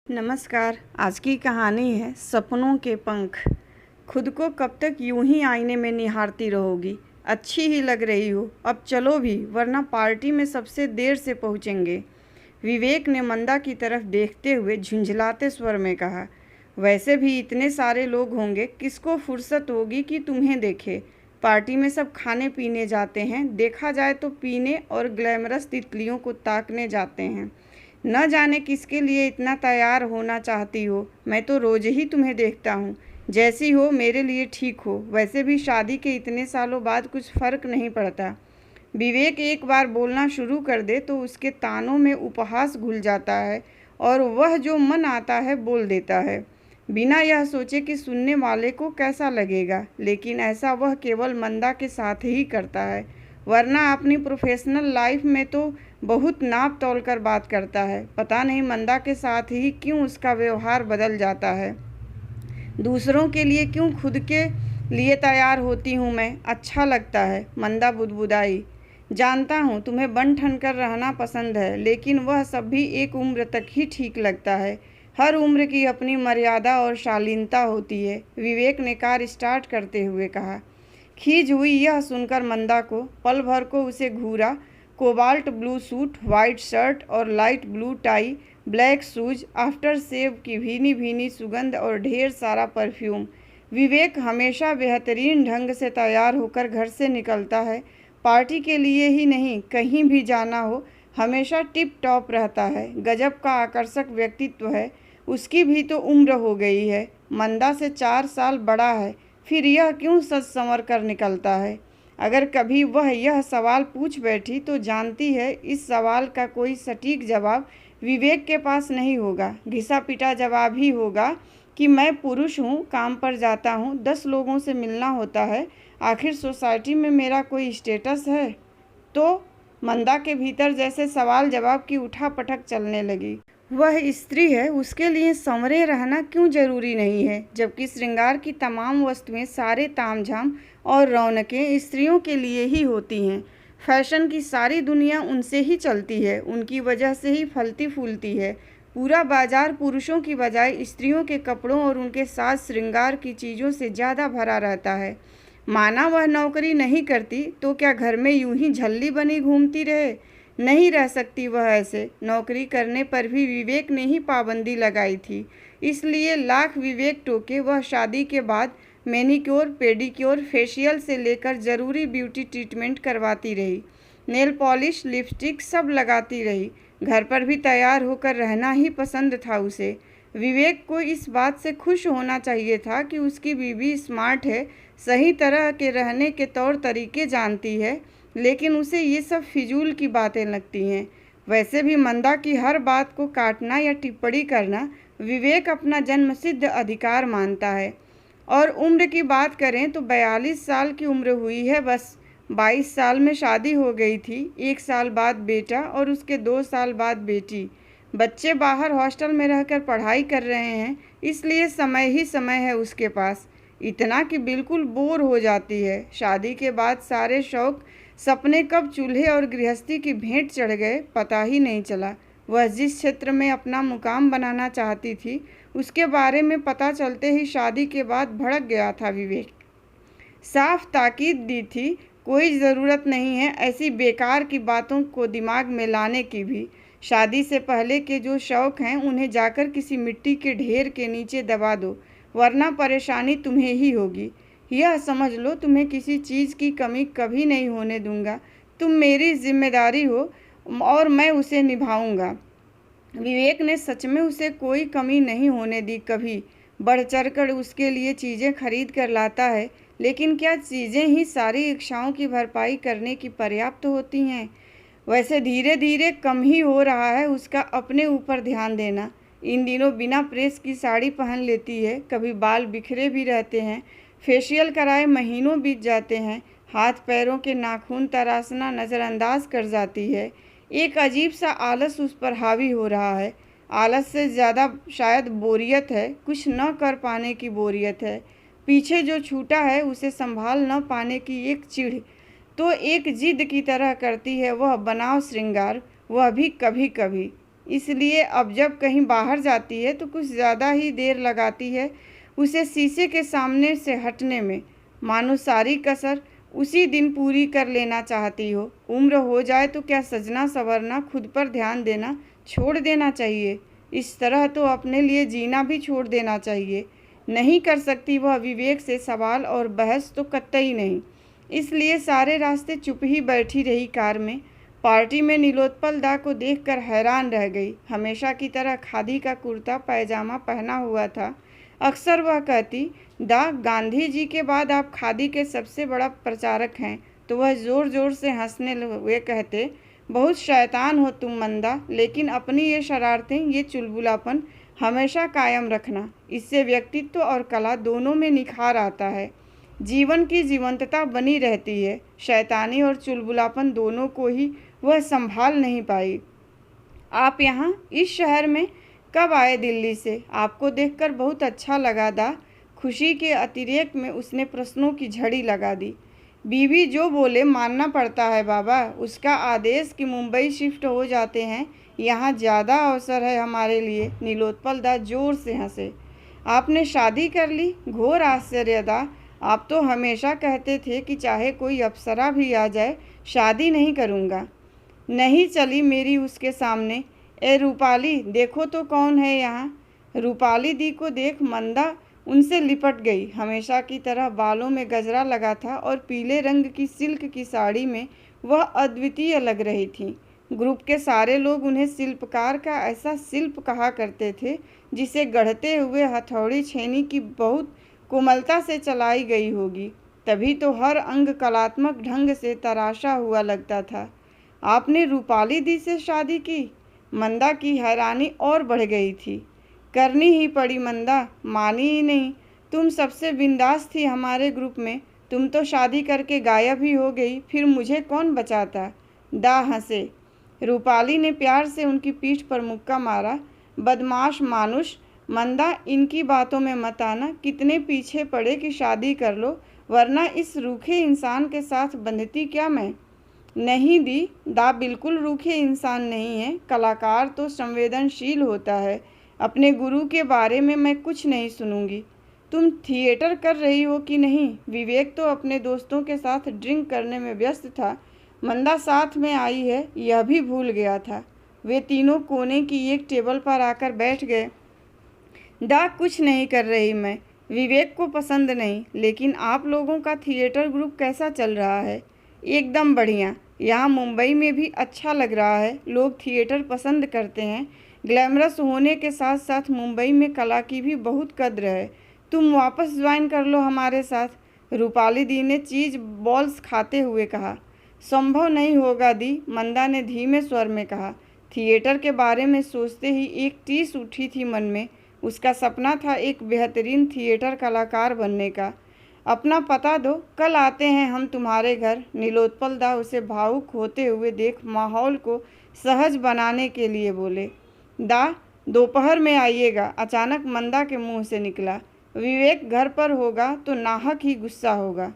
नमस्कार। आज की कहानी है सपनों के पंख। खुद को कब तक यूं ही आईने में निहारती रहोगी? अच्छी ही लग रही हो, अब चलो भी, वरना पार्टी में सबसे देर से पहुंचेंगे। विवेक ने मंदा की तरफ देखते हुए झुंझलाते स्वर में कहा। वैसे भी इतने सारे लोग होंगे, किसको फुर्सत होगी कि तुम्हें देखे। पार्टी में सब खाने पीने जाते हैं, देखा जाए तो पीने और ग्लैमरस तितलियों को ताकने जाते हैं। न जाने किसके लिए इतना तैयार होना चाहती हो। मैं तो रोज ही तुम्हें देखता हूँ। जैसी हो मेरे लिए ठीक हो। वैसे भी शादी के इतने सालों बाद कुछ फ़र्क नहीं पड़ता। विवेक एक बार बोलना शुरू कर दे तो उसके तानों में उपहास घुल जाता है और वह जो मन आता है बोल देता है, बिना यह सोचे कि सुनने वाले को कैसा लगेगा। लेकिन ऐसा वह केवल मंदा के साथ ही करता है, वरना अपनी प्रोफेशनल लाइफ में तो बहुत नाप तोल कर बात करता है। पता नहीं मंदा के साथ ही क्यों उसका व्यवहार बदल जाता है। दूसरों के लिए क्यों खुद के लिए तैयार होती हूँ मैं, अच्छा लगता है। मंदा बुदबुदाई। जानता हूँ तुम्हें बन ठन कर रहना पसंद है, लेकिन वह सब भी एक उम्र तक ही ठीक लगता है। हर उम्र की अपनी मर्यादा और शालीनता होती है, विवेक ने कार स्टार्ट करते हुए कहा। खींच हुई यह सुनकर मंदा को पल भर को उसे घूरा। Cobalt blue suit, white shirt और light blue tie, black shoes, after shave की भीनी भीनी सुगंध और ढेर सारा परफ्यूम। विवेक हमेशा बेहतरीन ढंग से तैयार होकर घर से निकलता है। पार्टी के लिए ही नहीं, कहीं भी जाना हो हमेशा टिप टॉप रहता है। गजब का आकर्षक व्यक्तित्व है। उसकी भी तो उम्र हो गई है, मंदा से 4 साल बड़ा है, फिर यह क्यों सज संवर कर निकलता है? अगर कभी वह यह सवाल पूछ बैठी तो जानती है इस सवाल का कोई सटीक जवाब विवेक के पास नहीं होगा। घिसा पिटा जवाब ही होगा कि मैं पुरुष हूँ, काम पर जाता हूँ, 10 लोगों से मिलना होता है, आखिर सोसाइटी में मेरा कोई स्टेटस है? तो मंदा के भीतर जैसे सवाल जवाब की उठापटक चलने लगी। वह स्त्री है, उसके लिए संवरे रहना क्यों जरूरी नहीं है, जबकि श्रृंगार की तमाम वस्तुएं, सारे तामझाम और रौनकें स्त्रियों के लिए ही होती हैं। फैशन की सारी दुनिया उनसे ही चलती है, उनकी वजह से ही फलती फूलती है। पूरा बाजार पुरुषों की बजाय स्त्रियों के कपड़ों और उनके साथ श्रृंगार की चीज़ों से ज़्यादा भरा रहता है। माना वह नौकरी नहीं करती तो क्या घर में यूं ही झल्ली बनी घूमती रहे? नहीं रह सकती वह ऐसे। नौकरी करने पर भी विवेक ने ही पाबंदी लगाई थी, इसलिए लाख विवेक टोके वह शादी के बाद मैनिक्योर, पेडिक्योर, फेशियल से लेकर ज़रूरी ब्यूटी ट्रीटमेंट करवाती रही। नेल पॉलिश, लिपस्टिक सब लगाती रही। घर पर भी तैयार होकर रहना ही पसंद था उसे। विवेक को इस बात से खुश होना चाहिए था कि उसकी बीवी स्मार्ट है, सही तरह के रहने के तौर तरीके जानती है, लेकिन उसे ये सब फिजूल की बातें लगती हैं। वैसे भी मंदा की हर बात को काटना या टिप्पणी करना विवेक अपना जन्मसिद्ध अधिकार मानता है। और उम्र की बात करें तो 42 साल की उम्र हुई है बस। 22 साल में शादी हो गई थी, 1 साल बाद बेटा और उसके 2 साल बाद बेटी। बच्चे बाहर हॉस्टल में रहकर पढ़ाई कर रहे हैं, इसलिए समय ही समय है उसके पास। इतना कि बिल्कुल बोर हो जाती है। शादी के बाद सारे शौक सपने कब चूल्हे और गृहस्थी की भेंट चढ़ गए, पता ही नहीं चला। वह जिस क्षेत्र में अपना मुकाम बनाना चाहती थी, उसके बारे में पता चलते ही शादी के बाद भड़क गया था विवेक। साफ ताकीद दी थी, कोई ज़रूरत नहीं है ऐसी बेकार की बातों को दिमाग में लाने की भी। शादी से पहले के जो शौक़ हैं उन्हें जाकर किसी मिट्टी के ढेर के नीचे दबा दो, वरना परेशानी तुम्हें ही होगी। यह समझ लो, तुम्हें किसी चीज़ की कमी कभी नहीं होने दूंगा। तुम मेरी जिम्मेदारी हो और मैं उसे निभाऊंगा। विवेक ने सच में उसे कोई कमी नहीं होने दी कभी। बढ़ चढ़कर उसके लिए चीज़ें खरीद कर लाता है, लेकिन क्या चीज़ें ही सारी इच्छाओं की भरपाई करने की पर्याप्त होती हैं? वैसे धीरे धीरे कम ही हो रहा है उसका अपने ऊपर ध्यान देना। इन दिनों बिना प्रेस की साड़ी पहन लेती है, कभी बाल बिखरे भी रहते हैं, फेशियल कराए महीनों बीत जाते हैं, हाथ पैरों के नाखून तराशना नज़रअंदाज कर जाती है। एक अजीब सा आलस उस पर हावी हो रहा है। आलस से ज़्यादा शायद बोरियत है, कुछ न कर पाने की बोरियत है। पीछे जो छूटा है उसे संभाल न पाने की एक चिढ़, तो एक जिद की तरह करती है वह बनाव श्रृंगार, वह भी कभी कभी। इसलिए अब जब कहीं बाहर जाती है तो कुछ ज़्यादा ही देर लगाती है उसे शीशे के सामने से हटने में, मानो सारी कसर उसी दिन पूरी कर लेना चाहती हो। उम्र हो जाए तो क्या सजना संवरना, खुद पर ध्यान देना छोड़ देना चाहिए? इस तरह तो अपने लिए जीना भी छोड़ देना चाहिए। नहीं कर सकती वह विवेक से सवाल और बहस तो कतई नहीं। इसलिए सारे रास्ते चुप ही बैठी रही कार में। पार्टी में नीलोत्पल दा को देखकर हैरान रह गई। हमेशा की तरह खादी का कुर्ता पैजामा पहना हुआ था। अक्सर वह कहती, दा, गांधी जी के बाद आप खादी के सबसे बड़ा प्रचारक हैं। तो वह ज़ोर ज़ोर से हंसने हुए कहते, बहुत शैतान हो तुम मंदा, लेकिन अपनी ये शरारतें, ये चुलबुलापन हमेशा कायम रखना। इससे व्यक्तित्व और कला दोनों में निखार आता है, जीवन की जीवंतता बनी रहती है। शैतानी और चुलबुलापन दोनों को ही वह संभाल नहीं पाई। आप यहाँ इस शहर में कब आए दिल्ली से? आपको देखकर बहुत अच्छा लगा दा। खुशी के अतिरेक में उसने प्रश्नों की झड़ी लगा दी। बीवी जो बोले मानना पड़ता है बाबा। उसका आदेश कि मुंबई शिफ्ट हो जाते हैं, यहाँ ज़्यादा अवसर है हमारे लिए। नीलोत्पल दा जोर से हंसे। आपने शादी कर ली? घोर आश्चर्य दा। आप तो हमेशा कहते थे कि चाहे कोई अप्सरा भी आ जाए शादी नहीं करूँगा। नहीं चली मेरी उसके सामने। ए रूपाली, देखो तो कौन है यहाँ। रूपाली दी को देख मंदा उनसे लिपट गई। हमेशा की तरह बालों में गजरा लगा था और पीले रंग की सिल्क की साड़ी में वह अद्वितीय लग रही थी। ग्रुप के सारे लोग उन्हें शिल्पकार का ऐसा शिल्प कहा करते थे जिसे गढ़ते हुए हथौड़ी छेनी की बहुत कोमलता से चलाई गई होगी, तभी तो हर अंग कलात्मक ढंग से तराशा हुआ लगता था। आपने रूपाली दी से शादी की? मंदा की हैरानी और बढ़ गई थी। करनी ही पड़ी मंदा, मानी ही नहीं। तुम सबसे बिंदास थी हमारे ग्रुप में। तुम तो शादी करके गायब ही हो गई, फिर मुझे कौन बचाता? दा हंसे। रूपाली ने प्यार से उनकी पीठ पर मुक्का मारा। बदमाश मानुष, मंदा, इनकी बातों में मत आना। कितने पीछे पड़े कि शादी कर लो, वरना इस रूखे इंसान के साथ बंधती क्या मैं? नहीं दी, दा बिल्कुल रूखे इंसान नहीं है। कलाकार तो संवेदनशील होता है। अपने गुरु के बारे में मैं कुछ नहीं सुनूंगी। तुम थिएटर कर रही हो कि नहीं? विवेक तो अपने दोस्तों के साथ ड्रिंक करने में व्यस्त था। मंदा साथ में आई है, यह भी भूल गया था। वे तीनों कोने की एक टेबल पर आकर बैठ गए। दा, कुछ नहीं कर रही मैं। विवेक को पसंद नहीं, लेकिन आप लोगों का थिएटर ग्रुप कैसा चल रहा है? एकदम बढ़िया। यहाँ मुंबई में भी अच्छा लग रहा है। लोग थिएटर पसंद करते हैं। ग्लैमरस होने के साथ साथ मुंबई में कला की भी बहुत कद्र है। तुम वापस ज्वाइन कर लो हमारे साथ। रूपाली दी ने चीज़ बॉल्स खाते हुए कहा। संभव नहीं होगा दी, मंदा ने धीमे स्वर में कहा। थिएटर के बारे में सोचते ही एक टीस उठी थी मन में। उसका सपना था एक बेहतरीन थिएटर कलाकार बनने का। अपना पता दो, कल आते हैं हम तुम्हारे घर। नीलोत्पल दा उसे भावुक होते हुए देख माहौल को सहज बनाने के लिए बोले। दा, दोपहर में आइएगा। अचानक मंदा के मुंह से निकला। विवेक घर पर होगा तो नाहक ही गुस्सा होगा।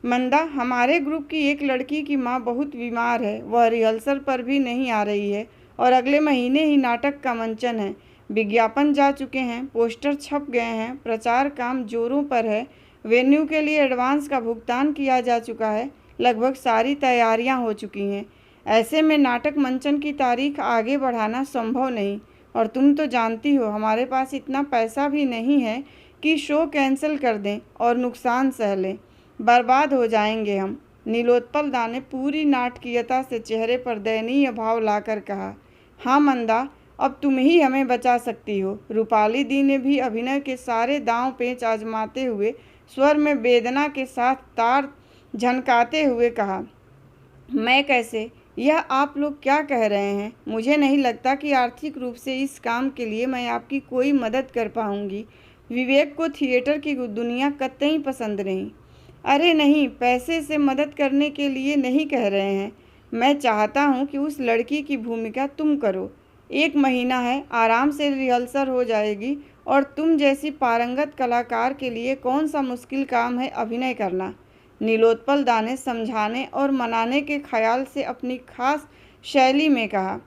मंदा, हमारे ग्रुप की एक लड़की की माँ बहुत बीमार है। वह रिहर्सल पर भी नहीं आ रही है और अगले महीने ही नाटक का मंचन है। विज्ञापन जा चुके हैं, पोस्टर छप गए हैं, प्रचार काम जोरों पर है। वेन्यू के लिए एडवांस का भुगतान किया जा चुका है। लगभग सारी तैयारियां हो चुकी हैं। ऐसे में नाटक मंचन की तारीख आगे बढ़ाना संभव नहीं। और तुम तो जानती हो हमारे पास इतना पैसा भी नहीं है कि शो कैंसिल कर दें और नुकसान सह लें। बर्बाद हो जाएंगे हम। नीलोत्पल दा ने पूरी नाटकीयता से चेहरे पर दयनीय भाव लाकर कहा। हाँ मंदा, अब तुम ही हमें बचा सकती हो। रूपाली दी ने भी अभिनय के सारे दांव पेच आजमाते हुए स्वर में वेदना के साथ तार झनकाते हुए कहा। मैं कैसे? यह आप लोग क्या कह रहे हैं? मुझे नहीं लगता कि आर्थिक रूप से इस काम के लिए मैं आपकी कोई मदद कर पाऊंगी। विवेक को थिएटर की दुनिया कतई पसंद नहीं। अरे नहीं, पैसे से मदद करने के लिए नहीं कह रहे हैं। मैं चाहता हूं कि उस लड़की की भूमिका तुम करो। 1 महीना है, आराम से रिहर्सल हो जाएगी। और तुम जैसी पारंगत कलाकार के लिए कौन सा मुश्किल काम है अभिनय करना। नीलोत्पल दा ने समझाने और मनाने के ख्याल से अपनी खास शैली में कहा।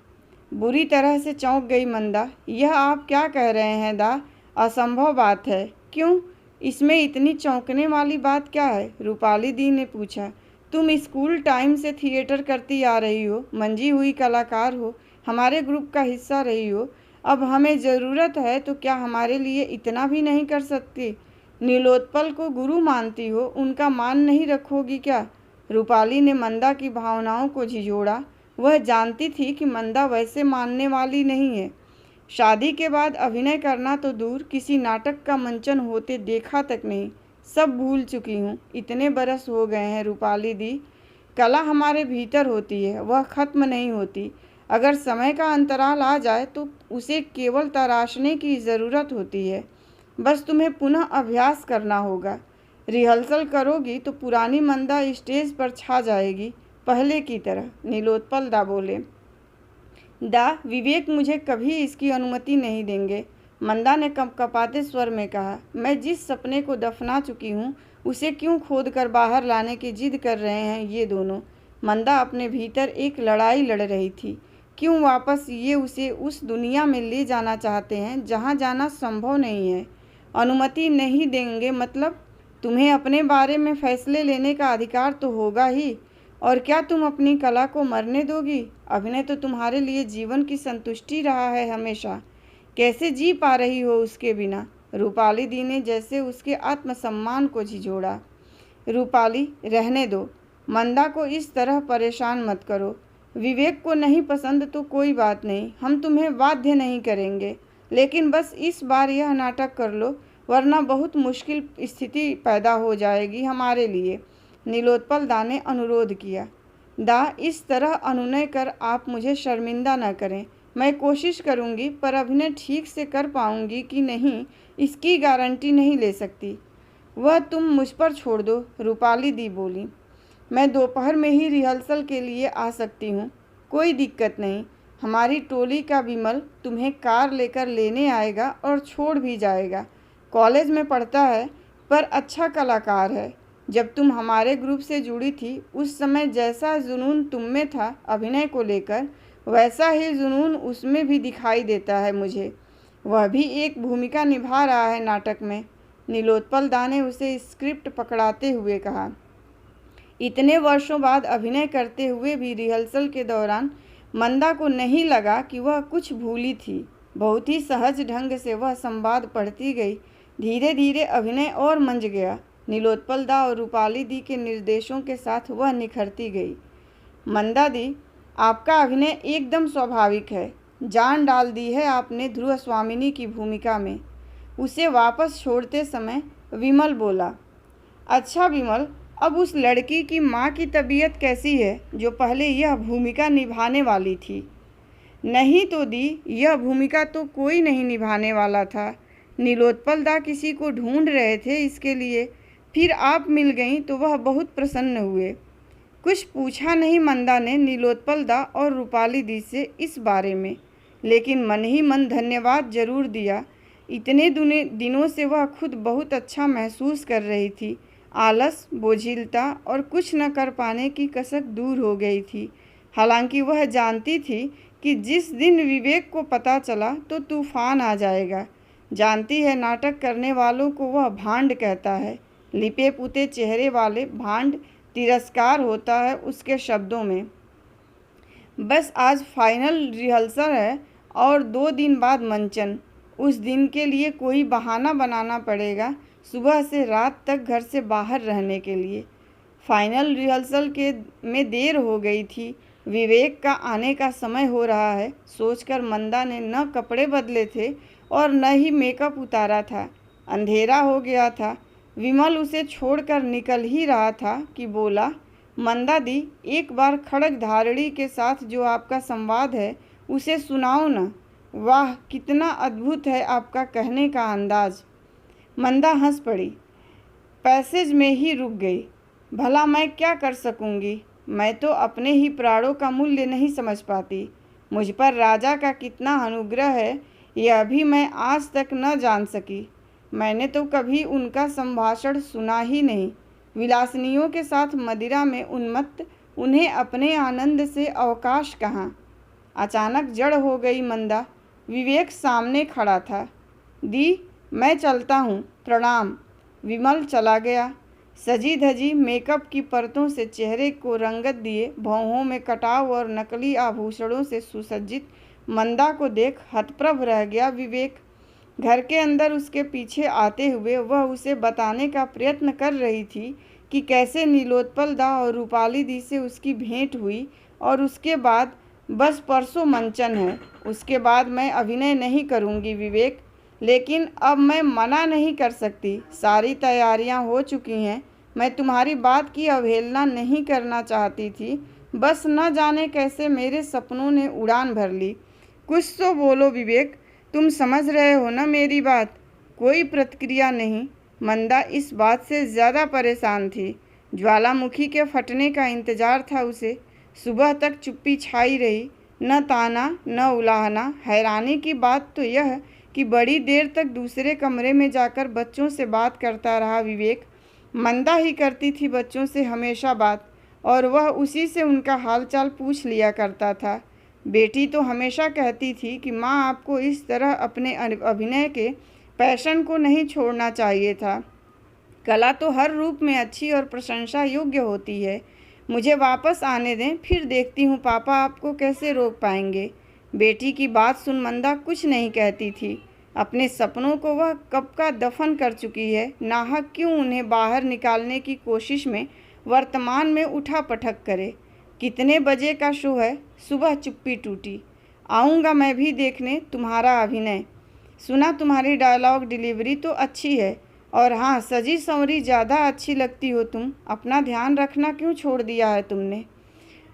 बुरी तरह से चौंक गई मंदा। यह आप क्या कह रहे हैं दा? असंभव बात है। क्यों? इसमें इतनी चौंकने वाली बात क्या है? रूपाली दी ने पूछा। तुम स्कूल टाइम से थिएटर करती आ रही हो, मंजी हुई कलाकार हो, हमारे ग्रुप का हिस्सा रही हो। अब हमें ज़रूरत है तो क्या हमारे लिए इतना भी नहीं कर सकती? नीलोत्पल को गुरु मानती हो, उनका मान नहीं रखोगी क्या? रूपाली ने मंदा की भावनाओं को झिझोड़ा। वह जानती थी कि मंदा वैसे मानने वाली नहीं है। शादी के बाद अभिनय करना तो दूर, किसी नाटक का मंचन होते देखा तक नहीं। सब भूल चुकी हूँ। इतने बरस हो गए हैं रूपाली दी। कला हमारे भीतर होती है, वह खत्म नहीं होती। अगर समय का अंतराल आ जाए तो उसे केवल तराशने की ज़रूरत होती है। बस तुम्हें पुनः अभ्यास करना होगा। रिहर्सल करोगी तो पुरानी मंदा स्टेज पर छा जाएगी, पहले की तरह। नीलोत्पल दा बोले। दा, विवेक मुझे कभी इसकी अनुमति नहीं देंगे, मंदा ने कपकपाते स्वर में कहा। मैं जिस सपने को दफना चुकी हूँ उसे क्यों खोद कर बाहर लाने की जिद कर रहे हैं ये दोनों? मंदा अपने भीतर एक लड़ाई लड़ रही थी। क्यों वापस ये उसे उस दुनिया में ले जाना चाहते हैं जहाँ जाना संभव नहीं है? अनुमति नहीं देंगे मतलब? तुम्हें अपने बारे में फैसले लेने का अधिकार तो होगा ही। और क्या तुम अपनी कला को मरने दोगी? अभिनय तो तुम्हारे लिए जीवन की संतुष्टि रहा है हमेशा। कैसे जी पा रही हो उसके बिना? रूपाली दी ने जैसे उसके आत्मसम्मान को झिझोड़ा। रूपाली, रहने दो। मंदा को इस तरह परेशान मत करो। विवेक को नहीं पसंद तो कोई बात नहीं, हम तुम्हें बाध्य नहीं करेंगे, लेकिन बस इस बार यह नाटक कर लो, वरना बहुत मुश्किल स्थिति पैदा हो जाएगी हमारे लिए। नीलोत्पल दा ने अनुरोध किया। दा, इस तरह अनुनय कर आप मुझे शर्मिंदा न करें। मैं कोशिश करूंगी, पर अभिनय ठीक से कर पाऊंगी कि नहीं इसकी गारंटी नहीं ले सकती। वह तुम मुझ पर छोड़ दो, रूपाली दी बोली। मैं दोपहर में ही रिहर्सल के लिए आ सकती हूँ, कोई दिक्कत नहीं। हमारी टोली का विमल तुम्हें कार लेकर लेने आएगा और छोड़ भी जाएगा। कॉलेज में पढ़ता है पर अच्छा कलाकार है। जब तुम हमारे ग्रुप से जुड़ी थी उस समय जैसा जुनून तुम में था अभिनय को लेकर, वैसा ही जुनून उसमें भी दिखाई देता है मुझे। वह भी एक भूमिका निभा रहा है नाटक में। नीलोत्पल दा ने उसे स्क्रिप्ट पकड़ाते हुए कहा। इतने वर्षों बाद अभिनय करते हुए भी रिहर्सल के दौरान मंदा को नहीं लगा कि वह कुछ भूली थी। बहुत ही सहज ढंग से वह संवाद पढ़ती गई। धीरे धीरे अभिनय और मंझ गया। नीलोत्पल दा और रूपाली दी के निर्देशों के साथ वह निखरती गई। मंदा दी, आपका अभिनय एकदम स्वाभाविक है। जान डाल दी है आपने ध्रुव स्वामिनी की भूमिका में। उसे वापस छोड़ते समय विमल बोला। अच्छा विमल, अब उस लड़की की माँ की तबीयत कैसी है जो पहले यह भूमिका निभाने वाली थी? नहीं तो दी, यह भूमिका तो कोई नहीं निभाने वाला था। नीलोत्पल दा किसी को ढूंढ रहे थे इसके लिए, फिर आप मिल गईं तो वह बहुत प्रसन्न हुए। कुछ पूछा नहीं मंदा ने नीलोत्पल दा और रूपाली दी से इस बारे में, लेकिन मन ही मन धन्यवाद जरूर दिया। इतने दिनों से वह खुद बहुत अच्छा महसूस कर रही थी। आलस, बोझिलता और कुछ न कर पाने की कसक दूर हो गई थी। हालांकि वह जानती थी कि जिस दिन विवेक को पता चला तो तूफान आ जाएगा। जानती है नाटक करने वालों को वह भांड कहता है। लिपे पुते चेहरे वाले भांड तिरस्कार होता है उसके शब्दों में। बस आज फाइनल रिहर्सल है और 2 दिन बाद मंचन। उस दिन के लिए कोई बहाना बनाना पड़ेगा, सुबह से रात तक घर से बाहर रहने के लिए। फाइनल रिहर्सल में देर हो गई थी। विवेक का आने का समय हो रहा है सोचकर मंदा ने न कपड़े बदले थे और न ही मेकअप उतारा था। अंधेरा हो गया था। विमल उसे छोड़कर निकल ही रहा था कि बोला, मंदा दी, एक बार खड़ग धारणी के साथ जो आपका संवाद है उसे सुनाओ ना। वाह, कितना अद्भुत है आपका कहने का अंदाज। मंदा हंस पड़ी। पैसेज में ही रुक गई। भला मैं क्या कर सकूंगी? मैं तो अपने ही प्राणों का मूल्य नहीं समझ पाती। मुझ पर राजा का कितना अनुग्रह है यह भी मैं आज तक न जान सकी। मैंने तो कभी उनका संभाषण सुना ही नहीं। विलासिनियों के साथ मदिरा में उन्मत्त, उन्हें अपने आनंद से अवकाश कहाँ। अचानक जड़ हो गई मंदा। विवेक सामने खड़ा था। दी, मैं चलता हूँ, प्रणाम। विमल चला गया। सजी धजी मेकअप की परतों से चेहरे को रंगत दिए भौहों में कटाव और नकली आभूषणों से सुसज्जित मंदा को देख हतप्रभ रह गया विवेक। घर के अंदर उसके पीछे आते हुए वह उसे बताने का प्रयत्न कर रही थी कि कैसे नीलोत्पल दा और रूपाली दी से उसकी भेंट हुई और उसके बाद बस परसों मंचन है। उसके बाद मैं अभिनय नहीं करूँगी विवेक, लेकिन अब मैं मना नहीं कर सकती। सारी तैयारियां हो चुकी हैं। मैं तुम्हारी बात की अवहेलना नहीं करना चाहती थी, बस न जाने कैसे मेरे सपनों ने उड़ान भर ली। कुछ तो बोलो विवेक, तुम समझ रहे हो ना मेरी बात? कोई प्रतिक्रिया नहीं। मंदा इस बात से ज़्यादा परेशान थी। ज्वालामुखी के फटने का इंतजार था उसे। सुबह तक चुप्पी छाई रही, न ताना न उलाहना। हैरानी की बात तो यह कि बड़ी देर तक दूसरे कमरे में जाकर बच्चों से बात करता रहा विवेक। मंदा ही करती थी बच्चों से हमेशा बात, और वह उसी से उनका हालचाल पूछ लिया करता था। बेटी तो हमेशा कहती थी कि माँ, आपको इस तरह अपने अभिनय के पैशन को नहीं छोड़ना चाहिए था। कला तो हर रूप में अच्छी और प्रशंसा योग्य होती है। मुझे वापस आने दें, फिर देखती हूँ पापा आपको कैसे रोक पाएंगे। बेटी की बात सुन मंदा कुछ नहीं कहती थी। अपने सपनों को वह कब का दफन कर चुकी है। नाहक क्यों उन्हें बाहर निकालने की कोशिश में वर्तमान में उठा पटक करे। कितने बजे का शो है? सुबह चुप्पी टूटी। आऊँगा मैं भी देखने तुम्हारा अभिनय। सुना तुम्हारी डायलॉग डिलीवरी तो अच्छी है, और हाँ, सजी संवरी ज़्यादा अच्छी लगती हो तुम। अपना ध्यान रखना क्यों छोड़ दिया है तुमने?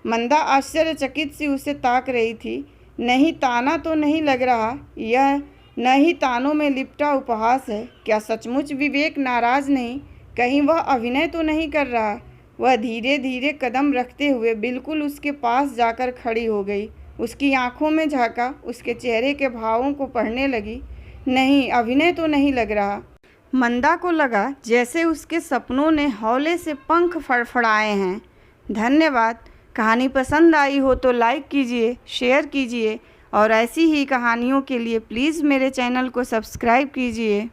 मंदा आश्चर्यचकित सी उसे ताक रही थी। नहीं, ताना तो नहीं लग रहा। यह न ही तानों में लिपटा उपहास है। क्या सचमुच विवेक नाराज़ नहीं? कहीं वह अभिनय तो नहीं कर रहा? वह धीरे धीरे कदम रखते हुए बिल्कुल उसके पास जाकर खड़ी हो गई। उसकी आंखों में झांका, उसके चेहरे के भावों को पढ़ने लगी। नहीं, अभिनय तो नहीं लग रहा। मंदा को लगा जैसे उसके सपनों ने हौले से पंख फड़फड़ाए हैं। धन्यवाद। कहानी पसंद आई हो तो लाइक कीजिए, शेयर कीजिए, और ऐसी ही कहानियों के लिए प्लीज़ मेरे चैनल को सब्सक्राइब कीजिए।